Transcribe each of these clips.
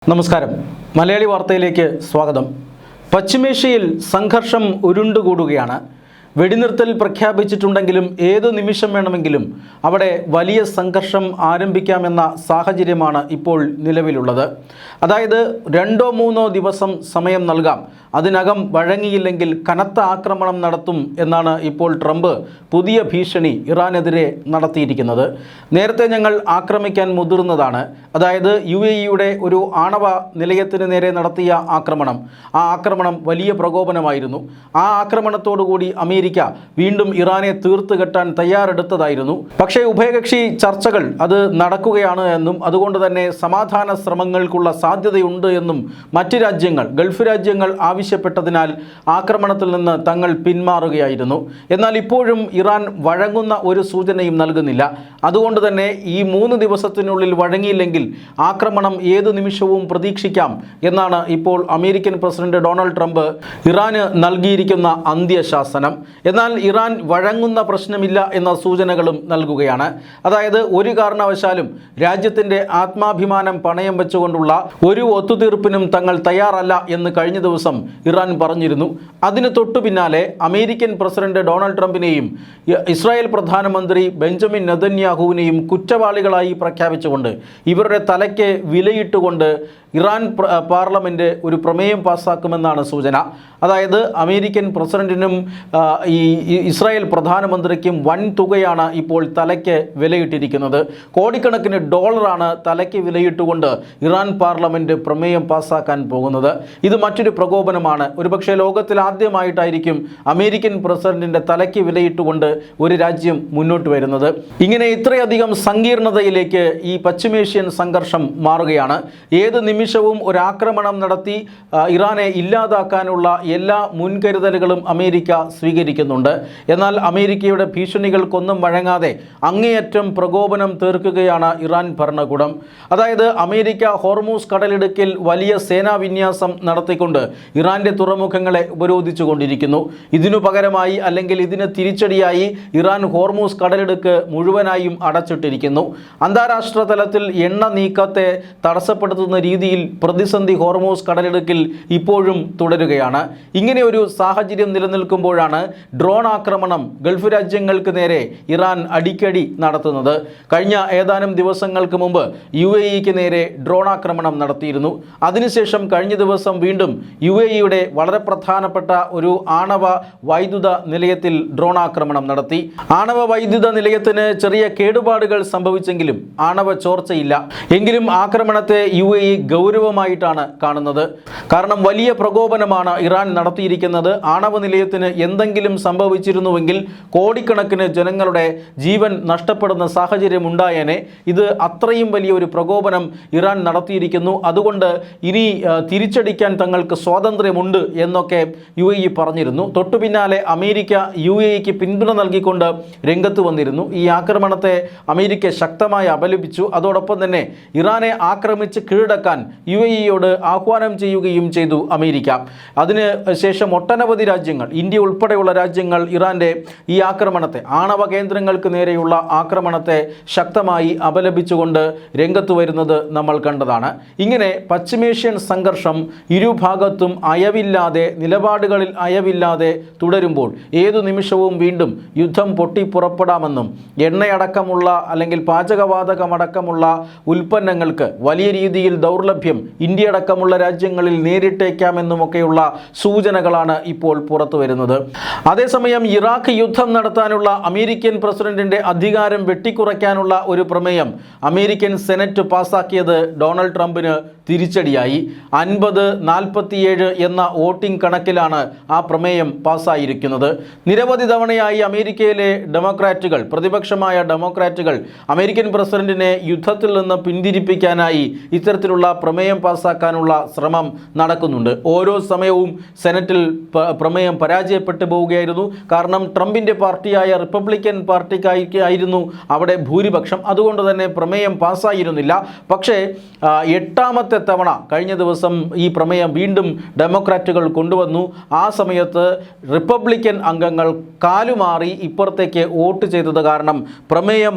നമസ്കാരം. മലയാളി വാർത്തയിലേക്ക് സ്വാഗതം. പശ്ചിമേഷ്യയിൽ സംഘർഷം ഉരുണ്ടുകൂടുകയാണ്. വെടിനിർത്തൽ പ്രഖ്യാപിച്ചിട്ടുണ്ടെങ്കിലും ഏതു നിമിഷം വേണമെങ്കിലും അവിടെ വലിയ സംഘർഷം ആരംഭിക്കാമെന്ന സാഹചര്യമാണ് ഇപ്പോൾ നിലവിലുള്ളത്. അതായത് 2-3 ദിവസം സമയം നൽകാം, അതിനകം വഴങ്ങിയില്ലെങ്കിൽ കനത്ത ആക്രമണം നടത്തും എന്നാണ് ഇപ്പോൾ ട്രംപ് പുതിയ ഭീഷണി ഇറാനെതിരെ നടത്തിയിരിക്കുന്നത്. നേരത്തെ ഞങ്ങൾ ആക്രമിക്കാൻ മുതിർന്നതാണ്, അതായത് UAEയുടെ ഒരു ആണവ നിലയത്തിന് നേരെ നടത്തിയ ആക്രമണം, ആ ആക്രമണം വലിയ പ്രകോപനമായിരുന്നു. ആ ആക്രമണത്തോടുകൂടി അമേരിക്ക വീണ്ടും ഇറാനെ തീർത്ത് കെട്ടാൻ തയ്യാറെടുത്തതായിരുന്നു. പക്ഷേ ഉഭയകക്ഷി ചർച്ചകൾ അത് നടക്കുകയാണ് എന്നും അതുകൊണ്ട് തന്നെ സമാധാന ശ്രമങ്ങൾക്കുള്ള സാധ്യതയുണ്ട് എന്നും മറ്റ് രാജ്യങ്ങൾ, ഗൾഫ് രാജ്യങ്ങൾ ആവശ്യപ്പെട്ടതിനാൽ ആക്രമണത്തിൽ നിന്ന് തങ്ങൾ പിന്മാറുകയായിരുന്നു. എന്നാൽ ഇപ്പോഴും ഇറാൻ വഴങ്ങുന്ന ഒരു സൂചനയും നൽകുന്നില്ല. അതുകൊണ്ട് തന്നെ ഈ 3 ദിവസത്തിനുള്ളിൽ വഴങ്ങിയില്ലെങ്കിൽ ആക്രമണം ഏതു നിമിഷവും പ്രതീക്ഷിക്കാം എന്നാണ് ഇപ്പോൾ അമേരിക്കൻ പ്രസിഡന്റ് ഡൊണാൾഡ് ട്രംപ് ഇറാന് നൽകിയിരിക്കുന്ന അന്ത്യശാസനം. എന്നാൽ ഇറാൻ വഴങ്ങുന്ന പ്രശ്നമില്ല എന്ന സൂചനകളും നൽകുകയാണ്. അതായത് ഒരു കാരണവശാലും രാജ്യത്തിൻ്റെ ആത്മാഭിമാനം പണയം വെച്ചുകൊണ്ടുള്ള ഒരു ഒത്തുതീർപ്പിനും തങ്ങൾ തയ്യാറല്ല എന്ന് കഴിഞ്ഞ ദിവസം ഇറാൻ പറഞ്ഞിരുന്നു. അതിന് തൊട്ടു പിന്നാലെ അമേരിക്കൻ പ്രസിഡന്റ് ഡൊണാൾഡ് ട്രംപിനെയും ഇസ്രായേൽ പ്രധാനമന്ത്രി ബെഞ്ചമിൻ നെതന്യാഹുവിനെയും കുറ്റവാളികളായി പ്രഖ്യാപിച്ചുകൊണ്ട് ഇവരുടെ തലയ്ക്ക് വിലയിട്ടുകൊണ്ട് ഇറാൻ പാർലമെൻറ്റ് ഒരു പ്രമേയം പാസ്സാക്കുമെന്നാണ് സൂചന. അതായത് അമേരിക്കൻ പ്രസിഡന്റിനും ഈ ഇസ്രായേൽ പ്രധാനമന്ത്രിക്കും വൻ തുകയാണ് ഇപ്പോൾ തലയ്ക്ക് വിലയിട്ടിരിക്കുന്നത്. കോടിക്കണക്കിന് ഡോളറാണ് തലയ്ക്ക് വിലയിട്ടുകൊണ്ട് ഇറാൻ പാർലമെൻറ്റ് പ്രമേയം പാസ്സാക്കാൻ പോകുന്നത്. ഇത് മറ്റൊരു പ്രകോപനമാണ്. ഒരുപക്ഷെ ലോകത്തിൽ ആദ്യമായിട്ടായിരിക്കും അമേരിക്കൻ പ്രസിഡന്റിൻ്റെ തലയ്ക്ക് വിലയിട്ടുകൊണ്ട് ഒരു രാജ്യം മുന്നോട്ട് വരുന്നത്. ഇങ്ങനെ ഇത്രയധികം സങ്കീർണതയിലേക്ക് ഈ പശ്ചിമേഷ്യൻ സംഘർഷം മാറുകയാണ്. ഏത് നിമിഷവും ഒരാക്രമണം നടത്തി ഇറാനെ ഇല്ലാതാക്കാനുള്ള എല്ലാ മുൻകരുതലുകളും അമേരിക്ക സ്വീകരിക്കുന്നുണ്ട്. എന്നാൽ അമേരിക്കയുടെ ഭീഷണികൾക്കൊന്നും വഴങ്ങാതെ അങ്ങേയറ്റം പ്രകോപനം തീർക്കുകയാണ് ഇറാൻ ഭരണകൂടം. അതായത് അമേരിക്ക ഹോർമൂസ് കടലിടുക്കിൽ വലിയ സേനാ വിന്യാസം നടത്തിക്കൊണ്ട് ഇറാൻ്റെ തുറമുഖങ്ങളെ ഉപരോധിച്ചു കൊണ്ടിരിക്കുന്നു. ഇതിനു പകരമായി അല്ലെങ്കിൽ ഇതിന് തിരിച്ചടിയായി ഇറാൻ ഹോർമൂസ് കടലിടുക്ക് മുഴുവനായും അടച്ചിട്ടിരിക്കുന്നു. അന്താരാഷ്ട്ര തലത്തിൽ എണ്ണ നീക്കത്തെ തടസ്സപ്പെടുത്തുന്ന രീതിയിൽ പ്രതിസന്ധി ഹോർമൂസ് കടലിടുക്കിൽ ഇപ്പോഴും തുടരുകയാണ്. ഇങ്ങനെ ഒരു സാഹചര്യം നിലനിൽക്കുമ്പോഴാണ് ഡ്രോൺ ആക്രമണം ഗൾഫ് രാജ്യങ്ങൾക്ക് നേരെ ഇറാൻ അടിക്കടി നടത്തുന്നത്. കഴിഞ്ഞ ഏതാനും ദിവസങ്ങൾക്ക് മുമ്പ് UAEക്ക് നേരെ ഡ്രോൺ ആക്രമണം നടത്തിയിരുന്നു. അതിനുശേഷം കഴിഞ്ഞ ദിവസം വീണ്ടും UAEയുടെ വളരെ പ്രധാനപ്പെട്ട ഒരു ആണവ വൈദ്യുത നിലയത്തിൽ ഡ്രോൺ ആക്രമണം നടത്തി. ആണവ വൈദ്യുത നിലയത്തിന് ചെറിയ കേടുപാടുകൾ സംഭവിച്ചെങ്കിലും ആണവ ചോർച്ചയില്ല. എങ്കിലും ആക്രമണത്തെ UAE ഗൗരവമായിട്ടാണ് കാണുന്നത്. കാരണം വലിയ പ്രകോപനമാണ് ഇറാൻ നടത്തിയിരിക്കുന്നത്. ആണവ നിലയത്തിന് എന്തെങ്കിലും സംഭവിച്ചിരുന്നുവെങ്കിൽ കോടിക്കണക്കിന് ജനങ്ങളുടെ ജീവൻ നഷ്ടപ്പെടുന്ന സാഹചര്യം ഉണ്ടായേനെ. ഇത് അത്രയും വലിയൊരു പ്രകോപനം ഇറാൻ നടത്തിയിരിക്കുന്നു. അതുകൊണ്ട് ഇനി തിരിച്ചടിക്കാൻ തങ്ങൾക്ക് സ്വാതന്ത്ര്യമുണ്ട് എന്നൊക്കെ UAE പറഞ്ഞിരുന്നു. തൊട്ടു പിന്നാലെ അമേരിക്ക UAEക്ക് പിന്തുണ നൽകിക്കൊണ്ട് രംഗത്ത് വന്നിരുന്നു. ഈ ആക്രമണത്തെ അമേരിക്ക ശക്തമായി അപലപിച്ചു. അതോടൊപ്പം തന്നെ ഇറാനെ ആക്രമിച്ച് കീഴടക്കാൻ UAEയോട് ആഹ്വാനം ചെയ്യുകയും ചെയ്തു അമേരിക്ക. അതിന് ശേഷം ഒട്ടനവധി രാജ്യങ്ങൾ, ഇന്ത്യ ഉൾപ്പെടെയുള്ള രാജ്യങ്ങൾ ഇറാൻ്റെ ഈ ആക്രമണത്തെ, ആണവ കേന്ദ്രങ്ങൾക്ക് നേരെയുള്ള ആക്രമണത്തെ ശക്തമായി അപലപിച്ചുകൊണ്ട് രംഗത്ത് വരുന്നത് നമ്മൾ കണ്ടതാണ്. ഇങ്ങനെ പശ്ചിമേഷ്യൻ സംഘർഷം ഇരുഭാഗത്തും അയവില്ലാതെ, നിലപാടുകളിൽ അയവില്ലാതെ തുടരുമ്പോൾ ഏതു നിമിഷവും വീണ്ടും യുദ്ധം പൊട്ടിപ്പുറപ്പെടാമെന്നും എണ്ണയടക്കമുള്ള അല്ലെങ്കിൽ പാചകവാതകമടക്കമുള്ള ഉൽപ്പന്നങ്ങൾക്ക് വലിയ രീതിയിൽ ദൗർലഭ്യം ഇന്ത്യ അടക്കമുള്ള രാജ്യങ്ങളിൽ നേരിട്ടേക്കാമെന്നുമൊക്കെയുള്ള സൂചനകളാണ് ഇപ്പോൾ പുറത്തു വരുന്നത്. അതേസമയം ഇറാഖ് യുദ്ധം നടത്താനുള്ള അമേരിക്കൻ പ്രസിഡന്റിന്റെ അധികാരം വെട്ടിക്കുറയ്ക്കാനുള്ള ഒരു പ്രമേയം അമേരിക്കൻ സെനറ്റ് പാസാക്കിയത് ഡൊണാൾഡ് ട്രംപിന് തിരിച്ചടിയായി. 50-47 എന്ന വോട്ടിംഗ് കണക്കിലാണ് ആ പ്രമേയം പാസ്സായിരിക്കുന്നത്. നിരവധി തവണയായി അമേരിക്കയിലെ ഡെമോക്രാറ്റുകൾ, പ്രതിപക്ഷമായ ഡെമോക്രാറ്റുകൾ അമേരിക്കൻ പ്രസിഡന്റിനെ യുദ്ധത്തിൽ നിന്ന് പിന്തിരിപ്പിക്കാനായി ഇത്തരത്തിലുള്ള പ്രമേയം പാസ്സാക്കാനുള്ള ശ്രമം നടക്കുന്നുണ്ട്. ഓരോ സമയവും സെനറ്റിൽ പ്രമേയം പരാജയപ്പെട്ടു പോവുകയായിരുന്നു. കാരണം ട്രംപിൻ്റെ പാർട്ടിയായ റിപ്പബ്ലിക്കൻ പാർട്ടിക്കായിരുന്നു അവിടെ ഭൂരിപക്ഷം. അതുകൊണ്ട് തന്നെ പ്രമേയം പാസ്സായിരുന്നില്ല. പക്ഷേ 8ാമത്തെ തവണ കഴിഞ്ഞ ദിവസം ഈ പ്രമേയം വീണ്ടും ഡെമോക്രാറ്റുകൾ കൊണ്ടുവന്നു. ആ സമയത്ത് റിപ്പബ്ലിക്കൻ അംഗങ്ങൾ കാലുമാറി ഇപ്പുറത്തേക്ക് വോട്ട് ചെയ്തത് കാരണം പ്രമേയം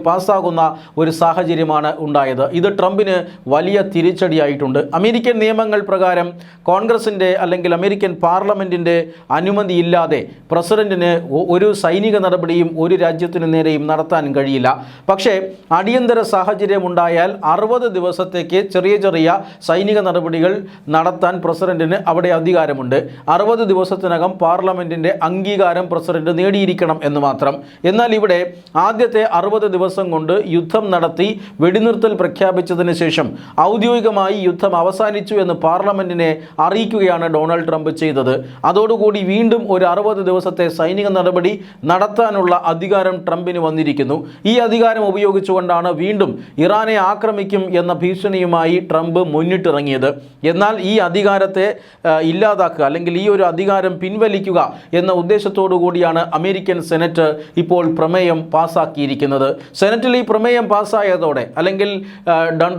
പാസ്സാകുന്ന ഒരു സാഹചര്യമാണ് ഉണ്ടായത്. ഇത് ട്രംപിന് വലിയ തിരിച്ചടിയായിട്ടുണ്ട്. അമേരിക്കൻ നിയമങ്ങൾ പ്രകാരം കോൺഗ്രസിൻ്റെ അല്ലെങ്കിൽ അമേരിക്കൻ പാർലമെൻറ്റിൻ്റെ അനുമതിയില്ലാതെ പ്രസിഡന്റിന് ഒരു സൈനിക നടപടിയും ഒരു രാജ്യത്തിനു നേരെയും നടത്താൻ കഴിയില്ല. പക്ഷേ അടിയന്തര സാഹചര്യം ഉണ്ടായാൽ 60 ദിവസത്തേക്ക് ചെറിയ ചെറിയ സൈനിക നടപടികൾ നടത്താൻ പ്രസിഡന്റിന് അവിടെ അധികാരമുണ്ട്. 60 ദിവസത്തിനകം പാർലമെൻറ്റിൻ്റെ അംഗീകാരം പ്രസിഡന്റ് നേടിയിരിക്കണം എന്ന് മാത്രം. എന്നാൽ ഇവിടെ ആദ്യത്തെ 60 ദിവസം കൊണ്ട് യുദ്ധം നടത്തി വെടിനിർത്തൽ പ്രഖ്യാപിച്ചതിന് ശേഷം ഔദ്യോഗികമായി യുദ്ധം അവസാനിച്ചു എന്ന് പാർലമെൻറ്റിനെ അറിയിക്കുകയാണ് ഡൊണാൾഡ് ട്രംപ് ചെയ്തത്. അതോടുകൂടി വീണ്ടും ഒരു 60 ദിവസത്തെ സൈനിക നടപടി നടത്താനുള്ള അധികാരം ട്രംപിന് വന്നിരിക്കുന്നു. ഈ അധികാരം ഉപയോഗിച്ചുകൊണ്ടാണ് വീണ്ടും ഇറാനെ ആക്രമിക്കും എന്ന ഭീഷണിയുമായി ട്രംപ് മുന്നിട്ടിറങ്ങിയത്. എന്നാൽ ഈ അധികാരത്തെ ഇല്ലാതാക്കുക അല്ലെങ്കിൽ ഈ ഒരു അധികാരം പിൻവലിക്കുക എന്ന ഉദ്ദേശത്തോടു കൂടിയാണ് അമേരിക്കൻ സെനറ്റ് ഇപ്പോൾ പ്രമേയം പാസ്സാക്കിയിരിക്കുന്നത്. സെനറ്റിൽ ഈ പ്രമേയം പാസ്സായതോടെ അല്ലെങ്കിൽ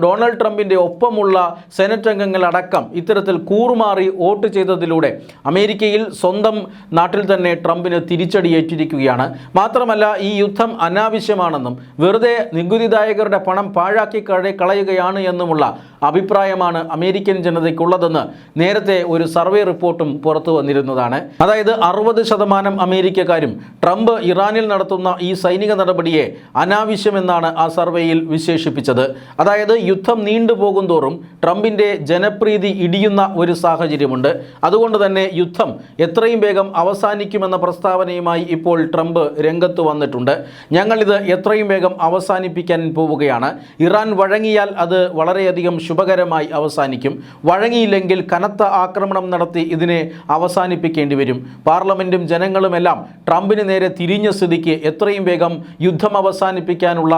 ഡൊണാൾഡ് ട്രംപിൻ്റെ ഒപ്പമുള്ള സെനറ്റ് അംഗങ്ങളടക്കം ഇത്തരത്തിൽ കൂറുമാറി വോട്ട് ചെയ്തതിലൂടെ അമേരിക്കയിൽ സ്വന്തം നാട്ടിൽ തന്നെ ട്രംപിന് തിരിച്ചടിയേറ്റിരിക്കുകയാണ്. മാത്രമല്ല ഈ യുദ്ധം അനാവശ്യമാണെന്നും വെറുതെ നികുതിദായകരുടെ പണം പാഴാക്കി കളയുകയാണ് എന്നുമുള്ള അഭിപ്രായമാണ് അമേരിക്കൻ ജനതയ്ക്കുള്ളതെന്ന് നേരത്തെ ഒരു സർവേ റിപ്പോർട്ടും പുറത്തു വന്നിരുന്നതാണ്. അതായത് 60% അമേരിക്കക്കാരും ട്രംപ് ഇറാനിൽ നടത്തുന്ന ഈ സൈനിക നടപടിയെ അനാവശ്യമെന്നാണ് ആ സർവേയിൽ വിശേഷിപ്പിച്ചത്. അതായത് യുദ്ധം നീണ്ടുപോകും തോറും ട്രംപിൻ്റെ ജനപ്രീതി ഇടിയുന്ന ഒരു സാഹചര്യമുണ്ട്. അതുകൊണ്ട് തന്നെ യുദ്ധം എത്രയും വേഗം അവസാനിക്കുമെന്ന പ്രസ്താവനയുമായി ഇപ്പോൾ ട്രംപ് രംഗത്ത് വന്നിട്ടുണ്ട്. ഞങ്ങളിത് എത്രയും വേഗം അവസാനിപ്പിക്കാൻ പോവുകയാണ്. ഇറാൻ വഴങ്ങിയാൽ അത് വളരെയധികം ശുഭകരമായി അവസാനിക്കും. വഴങ്ങിയില്ലെങ്കിൽ കനത്ത ആക്രമണം നടത്തി ഇതിനെ അവസാനിപ്പിക്കേണ്ടി വരും. പാർലമെൻറ്റും ജനങ്ങളുമെല്ലാം ട്രംപിന് നേരെ തിരിഞ്ഞ സ്ഥിതിക്ക് എത്രയും വേഗം യുദ്ധം അവസാനിപ്പിക്കാനുള്ള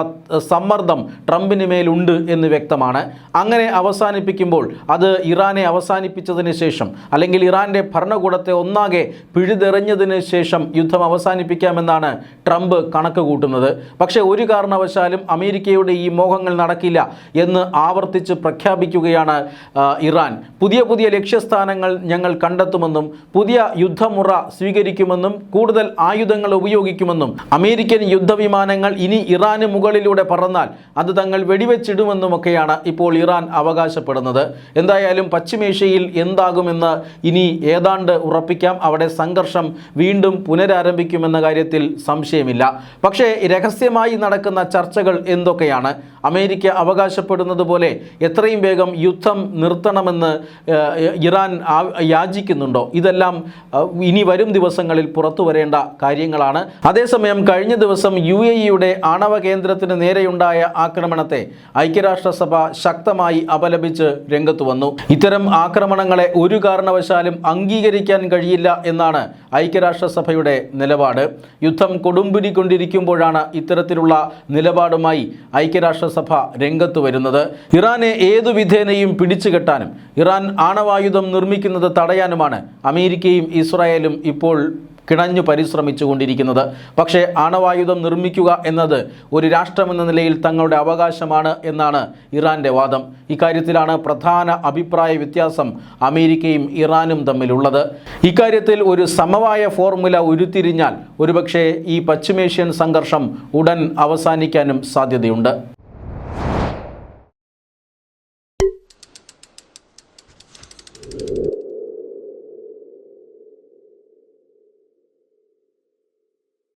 സമ്മർദ്ദം ട്രംപിന് മേലുണ്ട് എന്ന് വ്യക്തമാണ്. അങ്ങനെ അവസാനിപ്പിക്കുമ്പോൾ അത് ഇറാനെ അവസാനിപ്പിച്ചതിന് ശേഷം അല്ലെങ്കിൽ ഇറാൻ്റെ ഭരണകൂടത്തെ ഒന്നാകെ പിഴുതെറിഞ്ഞതിന് ശേഷം യുദ്ധം അവസാനിപ്പിക്കാമെന്നാണ് ട്രംപ് കണക്ക് കൂട്ടുന്നത്. പക്ഷേ ഒരു കാരണവശാലും അമേരിക്കയുടെ ഈ മോഹങ്ങൾ നടക്കില്ല എന്ന് ആവർത്തിച്ച് പ്രഖ്യാപിക്കുകയാണ് ഇറാൻ. പുതിയ പുതിയ ലക്ഷ്യസ്ഥാനങ്ങൾ ഞങ്ങൾ കണ്ടെത്തുമെന്നും പുതിയ യുദ്ധമുറ സ്വീകരിക്കുമെന്നും കൂടുതൽ ആയുധങ്ങൾ ഉപയോഗിക്കുമെന്നും അമേരിക്കൻ യുദ്ധവിമാനങ്ങൾ ഇനി ഇറാന് മുകളിലൂടെ പറന്നാൽ അത് തങ്ങൾ വെടിവെച്ചിടുമെന്നുമൊക്കെയാണ് ഇപ്പോൾ ഇറാൻ അവകാശപ്പെടുന്നത്. എന്തായാലും പശ്ചിമേഷ്യയിൽ എന്താകുമെന്ന് ഇനി ഏതാണ്ട് ഉറപ്പിക്കാം. അവിടെ സംഘർഷം വീണ്ടും പുനരാരംഭിക്കുമെന്ന കാര്യത്തിൽ സംശയമില്ല. പക്ഷേ രഹസ്യമായി നടക്കുന്ന ചർച്ചകൾ എന്തൊക്കെയാണ്? അമേരിക്ക അവകാശപ്പെടുന്നത് പോലെ എത്രയും വേഗം യുദ്ധം നിർത്തണമെന്ന് ഇറാൻ യാചിക്കുന്നുണ്ടോ? ഇതെല്ലാം ഇനി വരും ദിവസങ്ങളിൽ പുറത്തു വരേണ്ട കാര്യങ്ങളാണ്. അതേസമയം കഴിഞ്ഞ ദിവസം UAE-യുടെ ആണവ കേന്ദ്രത്തിന് നേരെയുണ്ടായ ആക്രമണത്തെ ഐക്യരാഷ്ട്രസഭ ശക്തമായി അപലപിച്ച് രംഗത്ത് വന്നു. ഇത്തരം ആക്രമണങ്ങളെ ഒരു കാരണവശാലും അംഗീകരിക്കാൻ കഴിയില്ല എന്നാണ് ഐക്യരാഷ്ട്രസഭയുടെ നിലപാട്. യുദ്ധം കൊടുമ്പിരിക്കൊണ്ടിരിക്കുമ്പോഴാണ് ഇത്തരത്തിലുള്ള നിലപാടുമായി ഐക്യരാഷ്ട്രസഭ രംഗത്ത് വരുന്നത്. ഇറാനെ ഏതു വിധേനയും പിടിച്ചുകെട്ടാനും ഇറാൻ ആണവായുധം നിർമ്മിക്കുന്നത് തടയാനുമാണ് അമേരിക്കയും ഇസ്രായേലും ഇപ്പോൾ കിണഞ്ഞു പരിശ്രമിച്ചുകൊണ്ടിരിക്കുന്നത്. പക്ഷേ ആണവായുധം നിർമ്മിക്കുക എന്നത് ഒരു രാഷ്ട്രമെന്ന നിലയിൽ തങ്ങളുടെ അവകാശമാണ് എന്നാണ് ഇറാൻ്റെ വാദം. ഇക്കാര്യത്തിലാണ് പ്രധാന അഭിപ്രായ വ്യത്യാസം അമേരിക്കയും ഇറാനും തമ്മിലുള്ളത്. ഇക്കാര്യത്തിൽ ഒരു സമവായ ഫോർമുല ഉരുത്തിരിഞ്ഞാൽ ഒരുപക്ഷെ ഈ പശ്ചിമേഷ്യൻ സംഘർഷം ഉടൻ അവസാനിക്കാനും സാധ്യതയുണ്ട്.